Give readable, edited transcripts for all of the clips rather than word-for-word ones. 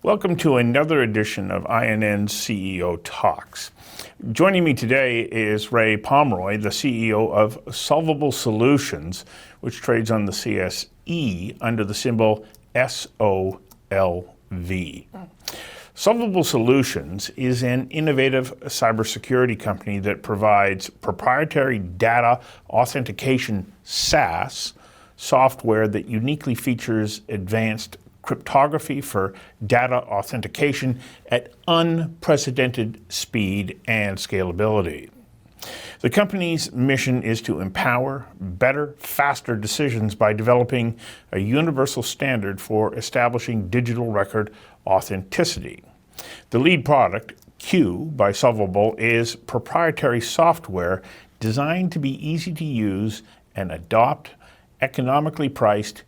Welcome to another edition of INN's CEO Talks. Joining me today is Ray Pomeroy, the CEO of Solvable Solutions, which trades on the CSE under the symbol SOLV. Solvable Solutions is an innovative cybersecurity company that provides proprietary data authentication SaaS software that uniquely features advanced cryptography for data authentication at unprecedented speed and scalability. The company's mission is to empower better, faster decisions by developing a universal standard for establishing digital record authenticity. The lead product, Q by Solvable, is proprietary software designed to be easy to use and adopt, economically priced,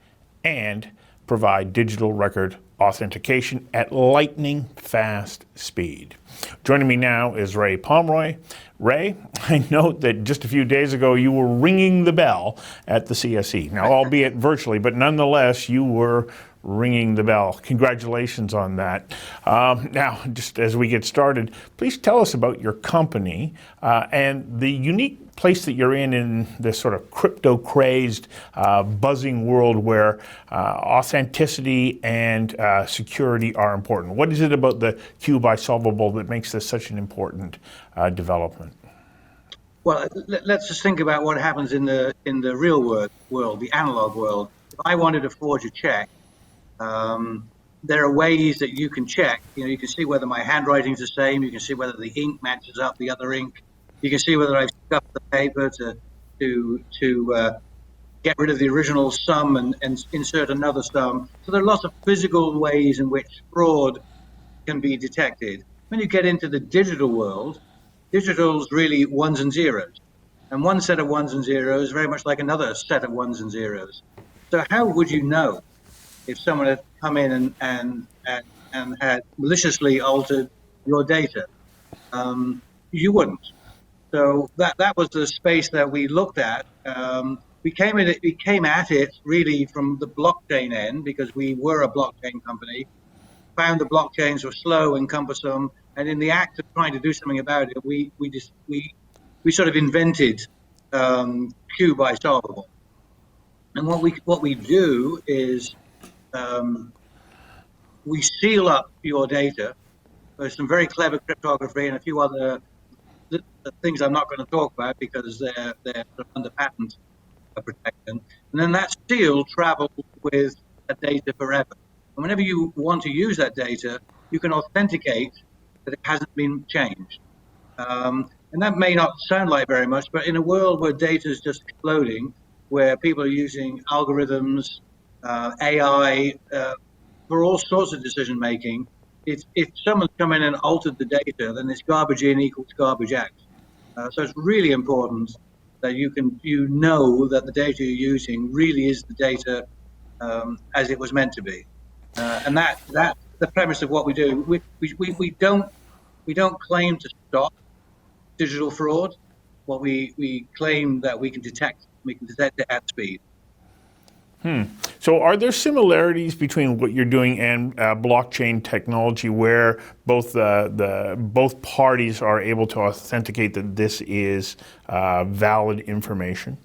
and provide digital record authentication at lightning fast speed. Joining me now is Ray Pomeroy. Ray, I note that just a few days ago you were ringing the bell at the CSE. Now, albeit virtually, but nonetheless, you were ringing the bell. Congratulations on that. Now, just as we get started, please tell us about your company and the unique place that you're in this sort of crypto-crazed, buzzing world where authenticity and security are important. What is it about the Q by Solvable that makes this such an important development? Well, let's just think about what happens in the real world, the analog world. If I wanted to forge a check, there are ways that you can check. You can see whether my handwriting's the same. You can see whether the ink matches up the other ink. You can see whether I've scuffed the paper to get rid of the original sum and insert another sum. So there are lots of physical ways in which fraud can be detected. When you get into the digital world, digital's really ones and zeros. And one set of ones and zeros is very much like another set of ones and zeros. So how would you know if someone had come in and had maliciously altered your data? You wouldn't. So that was the space that we looked at. We came at it really from the blockchain end because we were a blockchain company. Found the blockchains were slow and cumbersome, and in the act of trying to do something about it, we sort of invented Q by Solvable. And what we do is we seal up your data. There's some very clever cryptography and a few other the things I'm not going to talk about because they're under patent protection. And then that seal travels with that data forever. And whenever you want to use that data, you can authenticate that it hasn't been changed. And that may not sound like very much, but in a world where data is just exploding, where people are using algorithms, AI for all sorts of decision making, if someone's come in and altered the data, then it's garbage in equals garbage out. So it's really important that you know that the data you're using really is the data as it was meant to be. And that's the premise of what we do. We don't claim to stop digital fraud. What we claim that we can detect it at speed. So are there similarities between what you're doing and blockchain technology where both both parties are able to authenticate that this is valid information?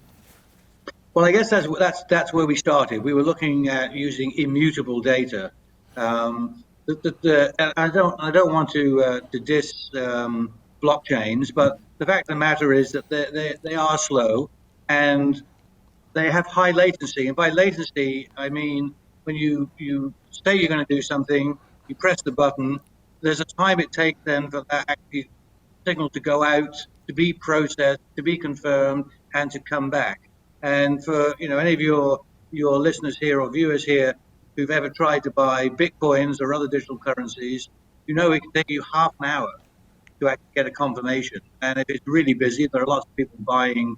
Well, I guess that's where we started. We were looking at using immutable data. I don't want to diss blockchains, but the fact of the matter is that they are slow and they have high latency. And by latency, I mean when you say you're going to do something, you press the button, there's a time it takes then for that actually signal to go out, to be processed, to be confirmed, and to come back. And for any of your listeners here or viewers here who've ever tried to buy Bitcoins or other digital currencies, it can take you half an hour to actually get a confirmation. And if it's really busy, there are lots of people buying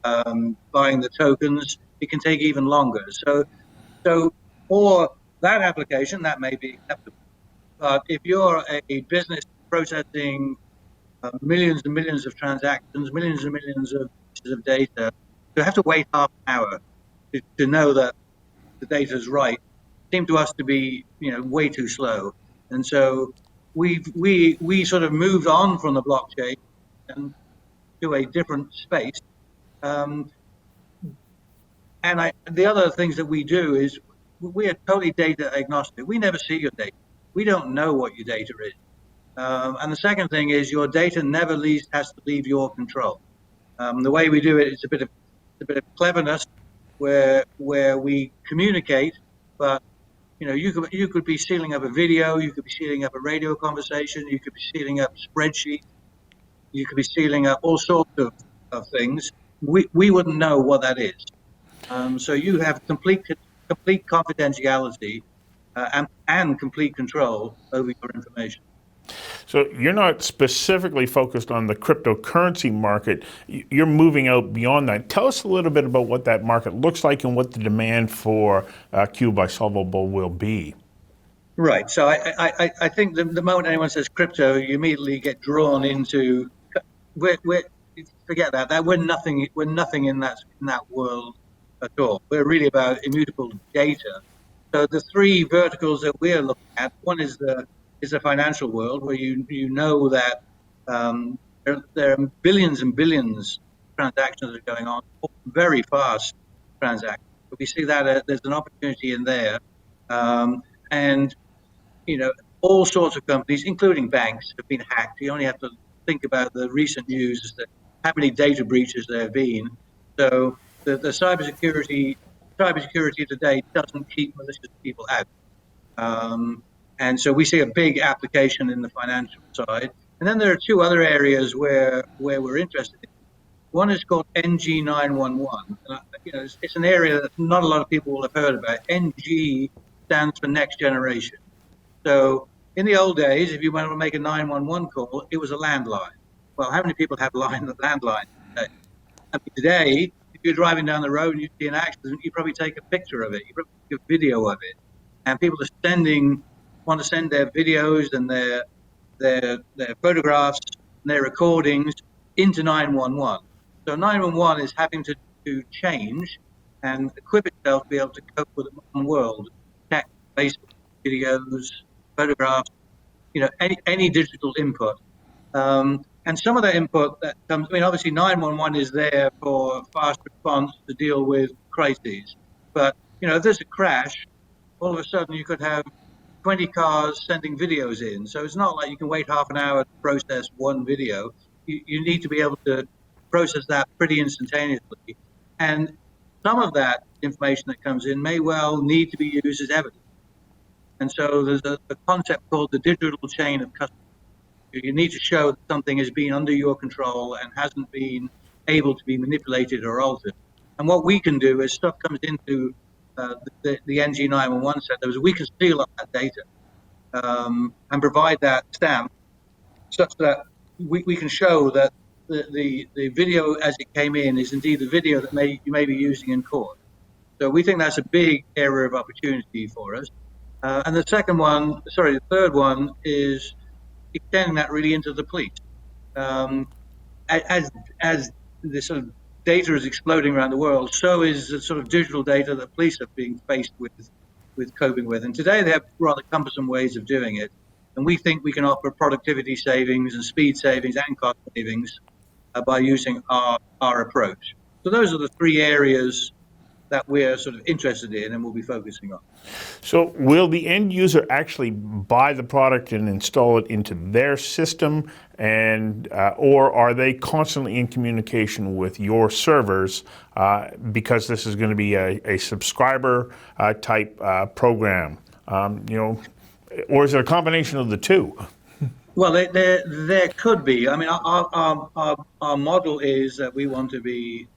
the tokens, it can take even longer. So for that application, that may be acceptable. But if you're a business processing millions and millions of transactions, millions and millions of pieces of data, you have to wait half an hour to know that the data is right. Seemed to us to be way too slow. And so we sort of moved on from the blockchain and to a different space. Um, the other things that we do is we are totally data agnostic. We never see your data. We don't know what your data is. And the second thing is your data never has to leave your control. The way we do it is a bit of cleverness, where we communicate, but you could be sealing up a video, you could be sealing up a radio conversation, you could be sealing up spreadsheets, you could be sealing up all sorts of things. We wouldn't know what that is. So you have complete confidentiality and complete control over your information. So you're not specifically focused on the cryptocurrency market. You're moving out beyond that. Tell us a little bit about what that market looks like and what the demand for Q by Solvable will be. Right. So I think the moment anyone says crypto, you immediately get drawn into we're forget that we're nothing in that world at all. We're really about immutable data. So the three verticals that we're looking at, one is the financial world, where you know that there are billions and billions of transactions that are going on, very fast transactions. But we see that there's an opportunity in there, and all sorts of companies, including banks, have been hacked. You only have to think about the recent news as to how many data breaches there have been. So the cybersecurity today doesn't keep malicious people out. And so we see a big application in the financial side. And then there are two other areas where we're interested in. One is called NG911. It's an area that not a lot of people will have heard about. NG stands for next generation. So in the old days, if you wanted to make a 911 call, it was a landline. Well, how many people have landline today? Today, if you're driving down the road and you see an accident, you probably take a picture of it. You probably take a video of it. And people want to send their videos and their photographs and their recordings into 911. So 911 is having to change and equip itself to be able to cope with the modern world. Text, Facebook, videos, photographs, any digital input. And some of that input that comes, obviously 911 is there for fast response to deal with crises. But, if there's a crash, all of a sudden you could have 20 cars sending videos in. So it's not like you can wait half an hour to process one video. You need to be able to process that pretty instantaneously. And some of that information that comes in may well need to be used as evidence. And so there's a concept called the digital chain of custody. You need to show that something has been under your control and hasn't been able to be manipulated or altered. And what we can do as stuff comes into the NG911 center is we can seal up that data and provide that stamp such that we can show that the video as it came in is indeed the video that you may be using in court. So we think that's a big area of opportunity for us. And the third one is extending that really into the police. As the sort of data is exploding around the world, so is the sort of digital data that police are being faced with coping with. And today they have rather cumbersome ways of doing it. And we think we can offer productivity savings and speed savings and cost savings by using our approach. So those are the three areas that we're sort of interested in and we'll be focusing on. So will the end user actually buy the product and install it into their system, and or are they constantly in communication with your servers because this is going to be a subscriber type program? Or is it a combination of the two? Well, there could be. I mean, our model is that we want to be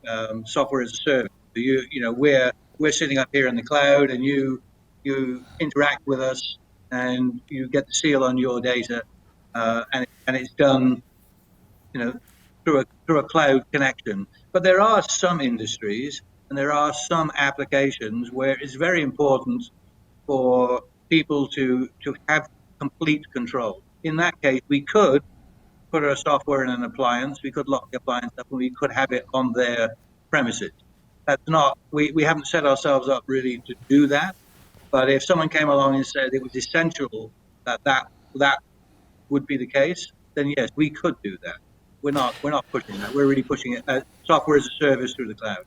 software as a service. We're sitting up here in the cloud, and you interact with us, and you get the seal on your data, and it's done, through a cloud connection. But there are some industries and there are some applications where it's very important for people to have complete control. In that case, we could put our software in an appliance, we could lock the appliance up, and we could have it on their premises. That's not, we haven't set ourselves up really to do that. But if someone came along and said it was essential that would be the case, then yes, we could do that. We're not pushing that. We're really pushing it software as a service through the cloud.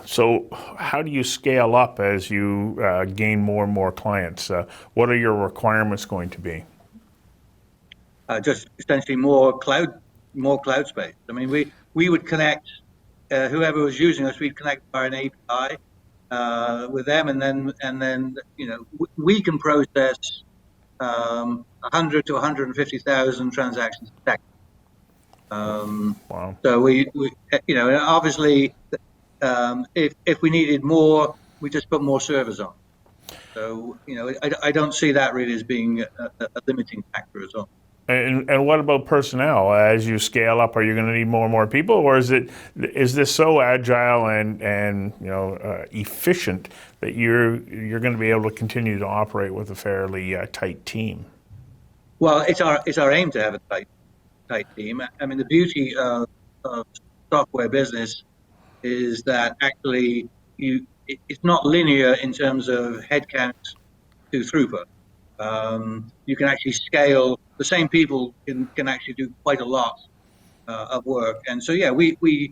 So, how do you scale up as you gain more and more clients? What are your requirements going to be? Just essentially more cloud space. I mean, we would connect whoever was using us. We'd connect by an API with them, and then we can process 100 to 150,000 transactions a second. Wow. So we obviously, if we needed more, we just put more servers on. So I don't see that really as being a limiting factor at all. And what about personnel? As you scale up, are you going to need more and more people, or is this so agile and efficient that you're going to be able to continue to operate with a fairly tight team? Well, it's our aim to have a tight team. I mean, the beauty of software business is that actually it's not linear in terms of headcount to throughput. You can actually scale. The same people can actually do quite a lot of work, and so yeah, we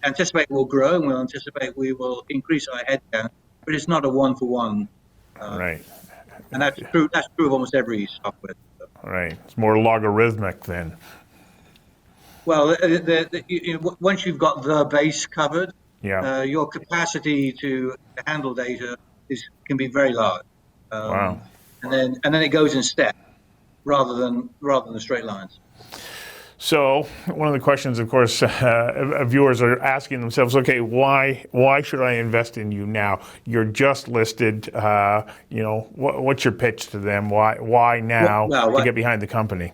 anticipate we'll grow, and we'll anticipate we will increase our headcount, but it's not a one-for-one. Right. And that's true. That's true of almost every software. Right. It's more logarithmic then. Well, once you've got the base covered, Yeah. your capacity to handle data can be very large. Wow. And then it goes in steps rather than the straight lines. So one of the questions, of course, viewers are asking themselves, okay, why should I invest in you now? You're just listed. What's your pitch to them? Why now to get behind the company?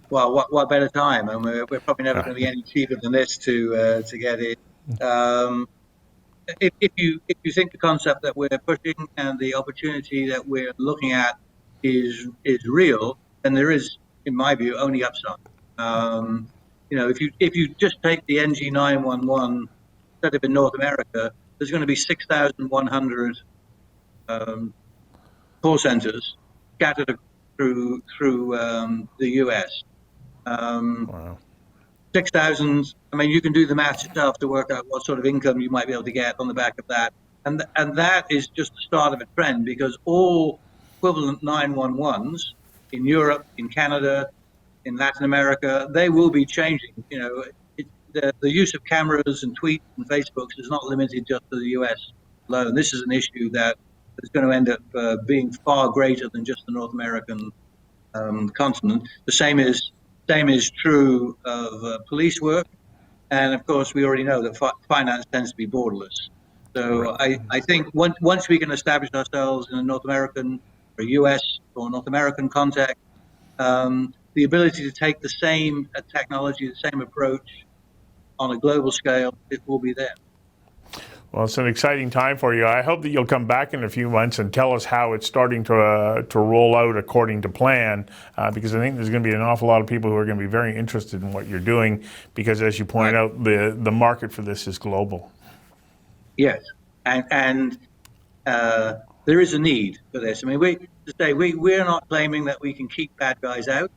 Well, what better time? And we're probably never going to be any cheaper than this to get it. If you think the concept that we're pushing and the opportunity that we're looking at is real, then there is, in my view, only upside. If you just take the NG911 set up in North America, there's going to be 6,100 call centers scattered through the US. Wow. 6,000. I mean, you can do the math yourself to work out what sort of income you might be able to get on the back of that, and that is just the start of a trend, because all equivalent 911s in Europe, in Canada, in Latin America, they will be changing. The use of cameras and tweets and Facebooks is not limited just to the US alone. This is an issue that is going to end up being far greater than just the North American continent. The same is true of police work, and of course we already know that finance tends to be borderless. So I think once we can establish ourselves in a North American or US or North American context, the ability to take the same technology, the same approach on a global scale, it will be there. Well, it's an exciting time for you. I hope that you'll come back in a few months and tell us how it's starting to roll out according to plan, because I think there's going to be an awful lot of people who are going to be very interested in what you're doing, because as you pointed out, the market for this is global. Yes, and there is a need for this. I mean, we're not claiming that we can keep bad guys out.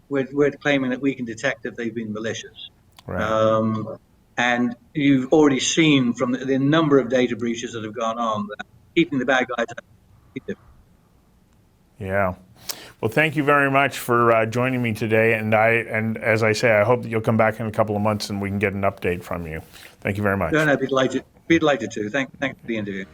We're claiming that we can detect if they've been malicious. Right. And you've already seen from the number of data breaches that have gone on that keeping the bad guys out. Yeah. Well, thank you very much for joining me today. And as I say, I hope that you'll come back in a couple of months and we can get an update from you. Thank you very much. No, I'd be delighted to. Thanks for the interview.